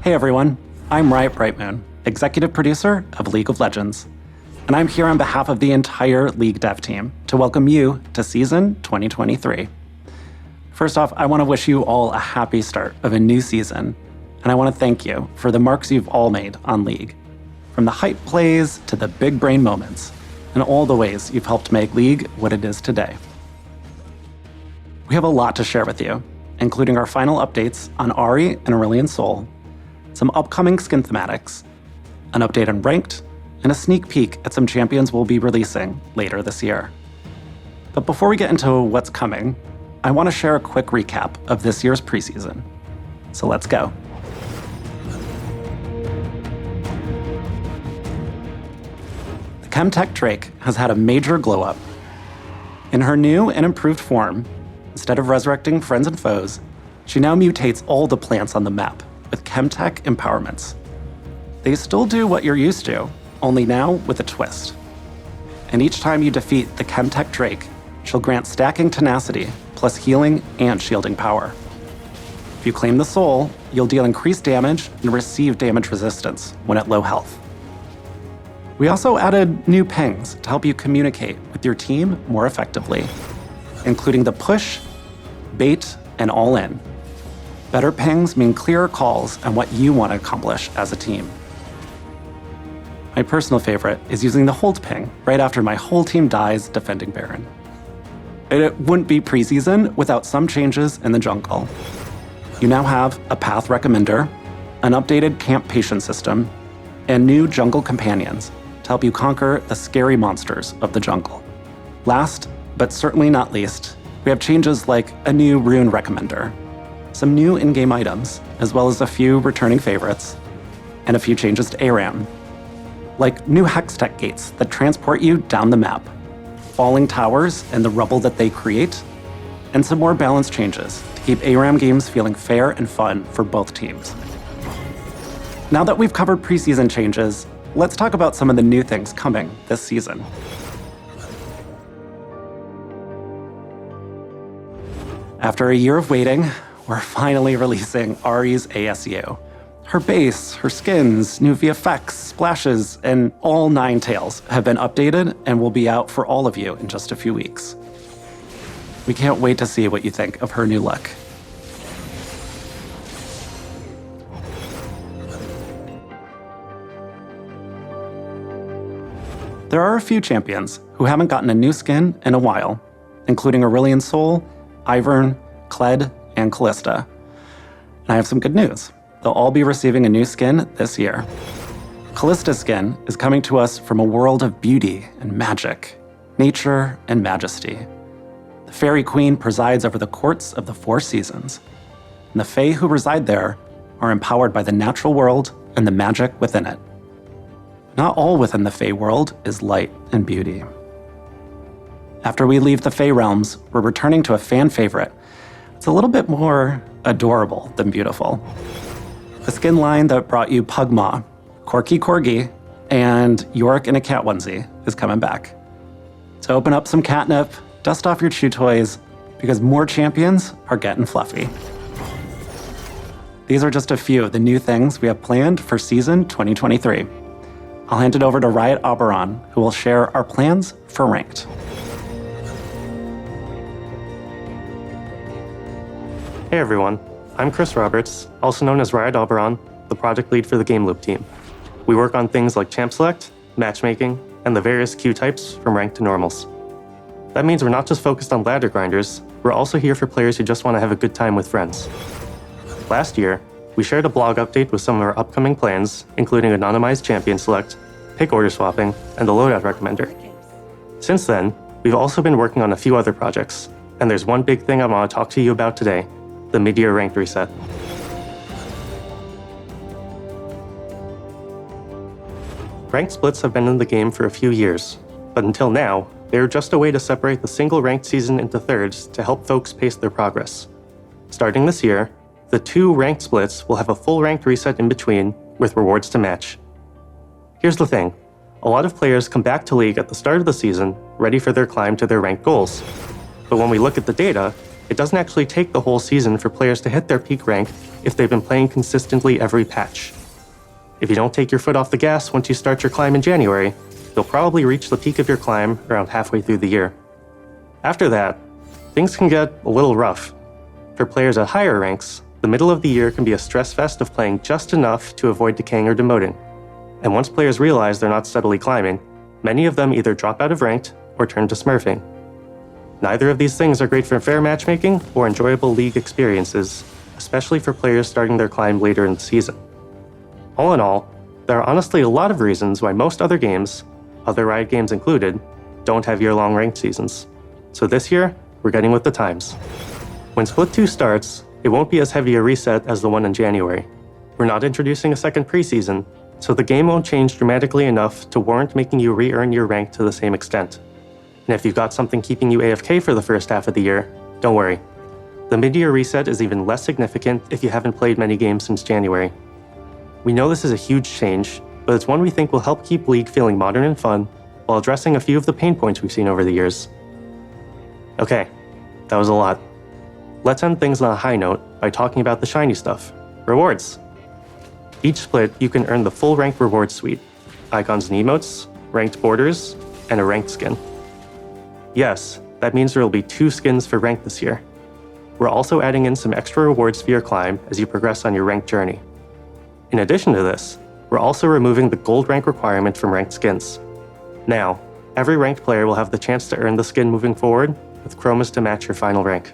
Hey everyone, I'm Riot Brightmoon, executive producer of League of Legends, and I'm here on behalf of the entire League dev team to welcome you to Season 2023. First off, I want to wish you all a happy start of a new season, and I want to thank you for the marks you've all made on League, from the hype plays to the big brain moments, and all the ways you've helped make League what it is today. We have a lot to share with you, including our final updates on Ahri and Aurelion Sol, some upcoming skin thematics, an update on Ranked, and a sneak peek at some champions we'll be releasing later this year. But before we get into what's coming, I want to share a quick recap of this year's preseason. So let's go. The Chemtech Drake has had a major glow up. In her new and improved form, instead of resurrecting friends and foes, she now mutates all the plants on the map with Chemtech empowerments. They still do what you're used to, only now with a twist. And each time you defeat the Chemtech Drake, she'll grant stacking tenacity, plus healing and shielding power. If you claim the soul, you'll deal increased damage and receive damage resistance when at low health. We also added new pings to help you communicate with your team more effectively, including the push, bait, and all in. Better pings mean clearer calls on what you want to accomplish as a team. My personal favorite is using the hold ping right after my whole team dies defending Baron. It wouldn't be preseason without some changes in the jungle. You now have a path recommender, an updated camp patient system, and new jungle companions to help you conquer the scary monsters of the jungle. Last, but certainly not least, we have changes like a new rune recommender, some new in-game items, as well as a few returning favorites, and a few changes to ARAM, like new Hextech gates that transport you down the map, falling towers and the rubble that they create, and some more balance changes to keep ARAM games feeling fair and fun for both teams. Now that we've covered preseason changes, let's talk about some of the new things coming this season. After a year of waiting, we're finally releasing Ahri's ASU. Her base, her skins, new VFX, splashes, and all 9 tails have been updated and will be out for all of you in just a few weeks. We can't wait to see what you think of her new look. There are a few champions who haven't gotten a new skin in a while, including Aurelion Sol, Ivern, Kled, and Callista. And I have some good news. They'll all be receiving a new skin this year. Callista's skin is coming to us from a world of beauty and magic, nature and majesty. The Fairy Queen presides over the courts of the 4 seasons, and the Fae who reside there are empowered by the natural world and the magic within it. Not all within the Fae world is light and beauty. After we leave the Fae realms, we're returning to a fan favorite. It's a little bit more adorable than beautiful. The skin line that brought you Pugma, Corky Corgi, and Yorick in a cat onesie is coming back. So open up some catnip, dust off your chew toys, because more champions are getting fluffy. These are just a few of the new things we have planned for Season 2023. I'll hand it over to Riot Auberaun, who will share our plans for Ranked. Hey everyone, I'm Chris Roberts, also known as Riot Auberaun, the project lead for the Game Loop team. We work on things like champ select, matchmaking, and the various queue types from ranked to normals. That means we're not just focused on ladder grinders, we're also here for players who just want to have a good time with friends. Last year, we shared a blog update with some of our upcoming plans, including anonymized champion select, pick order swapping, and the loadout recommender. Since then, we've also been working on a few other projects, and there's one big thing I want to talk to you about today: the mid-year ranked reset. Ranked splits have been in the game for a few years, but until now, they were just a way to separate the single ranked season into thirds to help folks pace their progress. Starting this year, the 2 ranked splits will have a full ranked reset in between, with rewards to match. Here's the thing: a lot of players come back to League at the start of the season, ready for their climb to their ranked goals. But when we look at the data, It doesn't actually take the whole season for players to hit their peak rank if they've been playing consistently every patch. If you don't take your foot off the gas once you start your climb in January, you'll probably reach the peak of your climb around halfway through the year. After that, things can get a little rough. For players at higher ranks, the middle of the year can be a stress fest of playing just enough to avoid decaying or demoting. And once players realize they're not steadily climbing, many of them either drop out of ranked or turn to smurfing. Neither of these things are great for fair matchmaking or enjoyable league experiences, especially for players starting their climb later in the season. All in all, there are honestly a lot of reasons why most other games, other Riot games included, don't have year-long ranked seasons. So this year, we're getting with the times. When Split 2 starts, it won't be as heavy a reset as the one in January. We're not introducing a second preseason, so the game won't change dramatically enough to warrant making you re-earn your rank to the same extent. And if you've got something keeping you AFK for the first half of the year, don't worry. The mid-year reset is even less significant if you haven't played many games since January. We know this is a huge change, but it's one we think will help keep League feeling modern and fun while addressing a few of the pain points we've seen over the years. Okay, that was a lot. Let's end things on a high note by talking about the shiny stuff, rewards. Each split, you can earn the full ranked reward suite, icons and emotes, ranked borders, and a ranked skin. Yes, that means there will be 2 skins for ranked this year. We're also adding in some extra rewards for your climb as you progress on your ranked journey. In addition to this, we're also removing the gold rank requirement from ranked skins. Now, every ranked player will have the chance to earn the skin moving forward with chromas to match your final rank.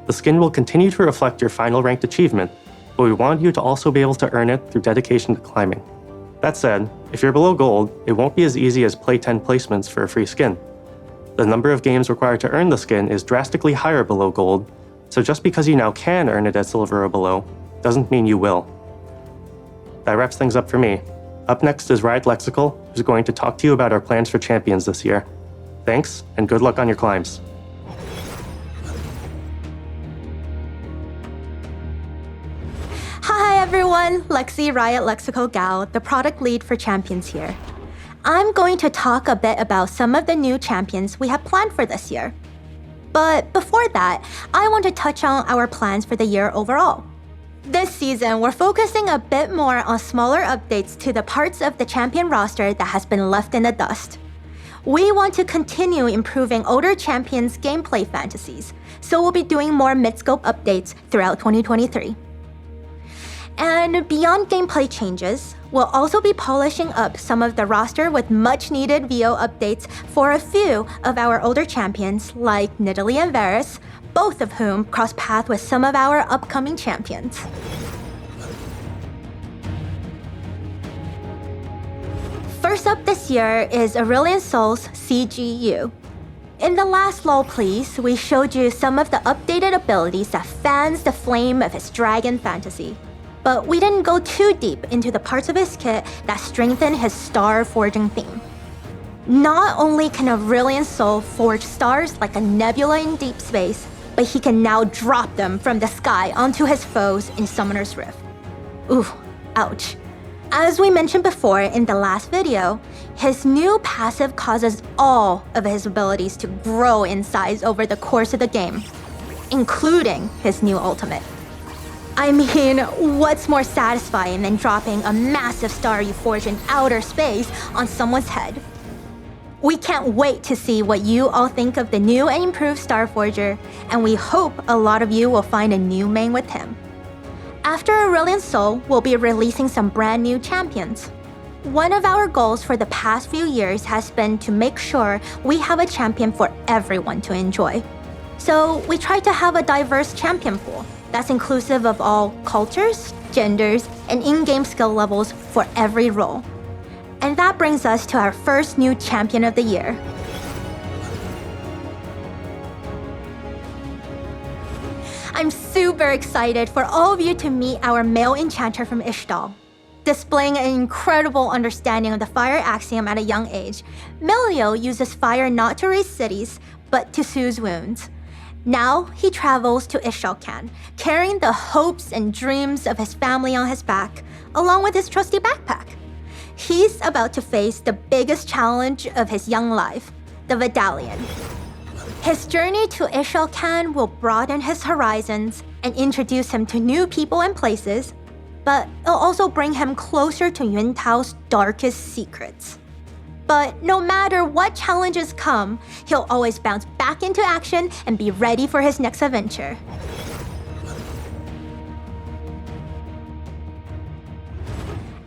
The skin will continue to reflect your final ranked achievement, but we want you to also be able to earn it through dedication to climbing. That said, if you're below gold, it won't be as easy as play 10 placements for a free skin. The number of games required to earn the skin is drastically higher below gold, so just because you now can earn it at silver or below, doesn't mean you will. That wraps things up for me. Up next is Riot Lexical, who's going to talk to you about our plans for champions this year. Thanks, and good luck on your climbs. Hi everyone, Lexi, Riot Lexical Gal, the product lead for champions here. I'm going to talk a bit about some of the new champions we have planned for this year. But before that, I want to touch on our plans for the year overall. This season, we're focusing a bit more on smaller updates to the parts of the champion roster that has been left in the dust. We want to continue improving older champions' gameplay fantasies, so we'll be doing more mid-scope updates throughout 2023. And beyond gameplay changes, we'll also be polishing up some of the roster with much-needed VO updates for a few of our older champions like Nidalee and Varus, both of whom cross paths with some of our upcoming champions. First up this year is Aurelion Sol CGU. In the last LoL Please, we showed you some of the updated abilities that fans the flame of his dragon fantasy. But we didn't go too deep into the parts of his kit that strengthen his star forging theme. Not only can Aurelion Sol forge stars like a nebula in deep space, but he can now drop them from the sky onto his foes in Summoner's Rift. Ooh, ouch. As we mentioned before in the last video, his new passive causes all of his abilities to grow in size over the course of the game, including his new ultimate. I mean, what's more satisfying than dropping a massive star you forged in outer space on someone's head? We can't wait to see what you all think of the new and improved Starforger, and we hope a lot of you will find a new main with him. After Aurelion Sol, we'll be releasing some brand new champions. One of our goals for the past few years has been to make sure we have a champion for everyone to enjoy. So we try to have a diverse champion pool that's inclusive of all cultures, genders, and in-game skill levels for every role. And that brings us to our first new champion of the year. I'm super excited for all of you to meet our male enchanter from Ishtal. Displaying an incredible understanding of the fire axiom at a young age, Milio uses fire not to raise cities, but to soothe wounds. Now he travels to Ishalcan, carrying the hopes and dreams of his family on his back, along with his trusty backpack. He's about to face the biggest challenge of his young life, the Vidalian. His journey to Ishalcan will broaden his horizons and introduce him to new people and places, but it'll also bring him closer to Yuntao's darkest secrets. But no matter what challenges come, he'll always bounce back into action and be ready for his next adventure.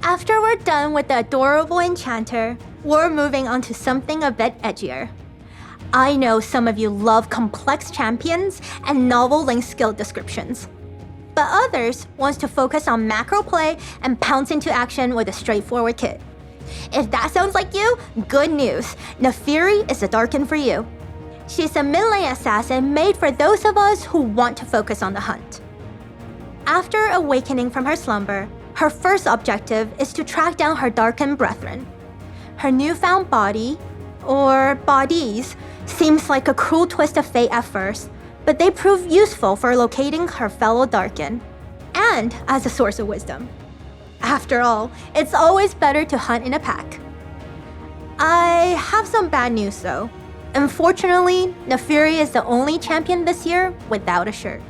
After we're done with the adorable enchanter, we're moving on to something a bit edgier. I know some of you love complex champions and novel link skill descriptions, but others want to focus on macro play and pounce into action with a straightforward kit. If that sounds like you, good news. Naafiri is the Darkin for you. She's a mid-lane assassin made for those of us who want to focus on the hunt. After awakening from her slumber, her first objective is to track down her Darkin brethren. Her newfound body, or bodies, seems like a cruel twist of fate at first, but they prove useful for locating her fellow Darkin, and as a source of wisdom. After all, it's always better to hunt in a pack. I have some bad news though. Unfortunately, Naafiri is the only champion this year without a shirt.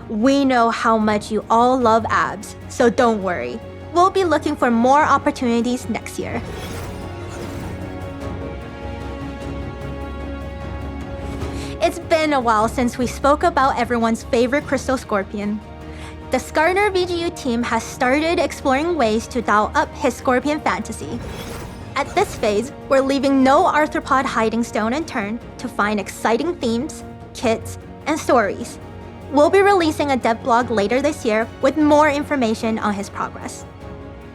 We know how much you all love abs, so don't worry. We'll be looking for more opportunities next year. It's been a while since we spoke about everyone's favorite crystal scorpion. The Skarner VGU team has started exploring ways to dial up his scorpion fantasy. At this phase, we're leaving no arthropod hiding stone unturned to find exciting themes, kits, and stories. We'll be releasing a dev blog later this year with more information on his progress.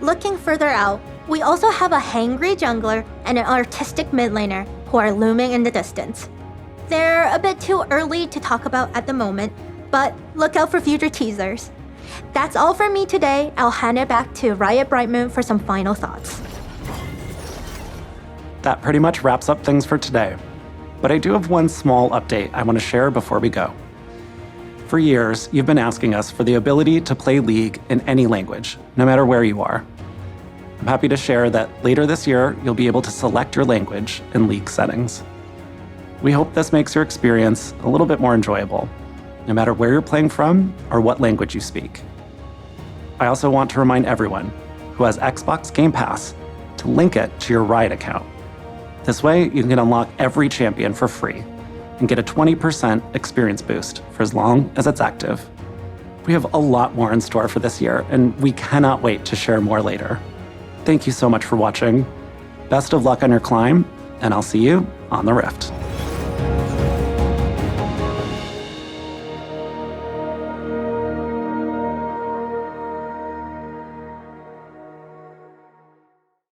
Looking further out, we also have a hangry jungler and an artistic mid laner who are looming in the distance. They're a bit too early to talk about at the moment, but look out for future teasers. That's all from me today. I'll hand it back to Riot Brightmoon for some final thoughts. That pretty much wraps up things for today. But I do have one small update I want to share before we go. For years, you've been asking us for the ability to play League in any language, no matter where you are. I'm happy to share that later this year, you'll be able to select your language in League settings. We hope this makes your experience a little bit more enjoyable, no matter where you're playing from or what language you speak. I also want to remind everyone who has Xbox Game Pass to link it to your Riot account. This way, you can unlock every champion for free and get a 20% experience boost for as long as it's active. We have a lot more in store for this year, and we cannot wait to share more later. Thank you so much for watching. Best of luck on your climb, and I'll see you on the Rift.